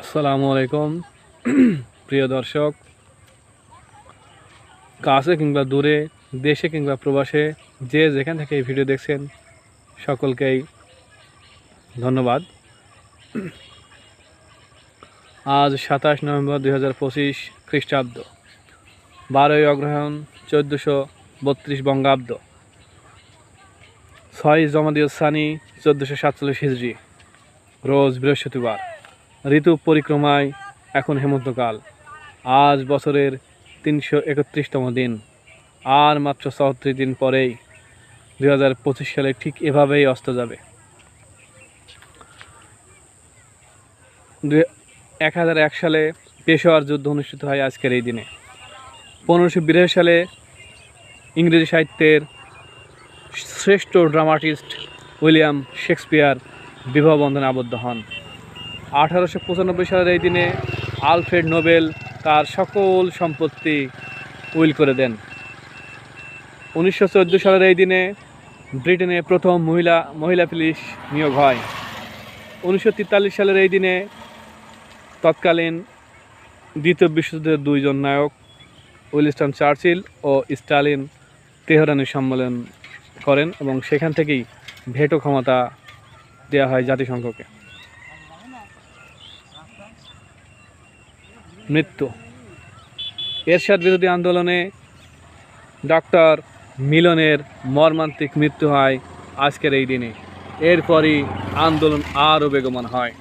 আসসালামু আলাইকুম প্রিয় দর্শক, কাছে কিংবা দূরে, দেশে কিংবা প্রবাসে, যে যেখান থেকে এই ভিডিও দেখছেন সকলকেই ধন্যবাদ। আজ 27 নভেম্বর 2025 খ্রিস্টাব্দ, 12ই অগ্রহায়ণ 1432 বঙ্গাব্দ, 6 জমাদিউস সানি 1447 হিজরি, রোজ বৃহস্পতিবার। ঋতু পরিক্রমায় এখন হেমন্তকাল। আজ বছরের 331তম দিন। আর মাত্র 34 দিন পরেই 2025 সালে ঠিক এভাবেই অস্ত যাবে। 1001 সালে পেশোয়ার যুদ্ধ অনুষ্ঠিত হয় আজকের এই দিনে। 1582 সালে ইংরেজি সাহিত্যের শ্রেষ্ঠ ড্রামাটিস্ট উইলিয়াম শেক্সপিয়ার বিবাহ বন্ধনে আবদ্ধ হন। 1895 সালের এই দিনে আলফ্রেড নোবেল তার সকল সম্পত্তি উইল করে দেন। 1914 সালের এই দিনে ব্রিটেনে প্রথম মহিলা পুলিশ নিয়োগ হয়। 1943 সালের এই দিনে তৎকালীন দ্বিতীয় বিশ্বযুদ্ধের দুইজন নায়ক উইনস্টন চার্চিল ও স্টালিন তেহরানে সম্মেলন করেন এবং সেখান থেকেই ভেটো ক্ষমতা দেওয়া হয় জাতিসংঘকে। মৃত্যু। এরশাদ বিরোধী আন্দোলনে ডক্টর মিলনের মর্মান্তিক মৃত্যু হয় আজকের এই দিনে। এরপরই আন্দোলন আরও বেগবান হয়।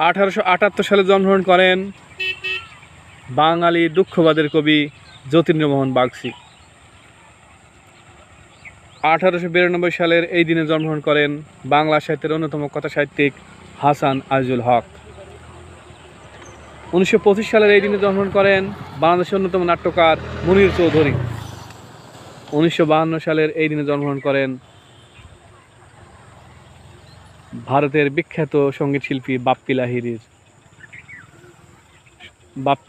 1878 সালে জন্মগ্রহণ করেন বাঙালি দুঃখবাদের কবি যতীন্দ্রমোহন বাগচি। 1892 সালের এই দিনে জন্মগ্রহণ করেন বাংলা সাহিত্যের অন্যতম কথাসাহিত্যিক হাসান আজিজুল হক। 1925 সালের এই দিনে জন্মগ্রহণ করেন বাংলাদেশের অন্যতম নাট্যকার মুনীর চৌধুরী। 1952 সালের এই দিনে জন্মগ্রহণ করেন ভারতের বিখ্যাত সঙ্গীত শিল্পী বাপ্পি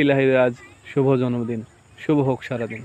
লাহিড়ীর আজ শুভ জন্মদিন। শুভ হোক সারাদিন।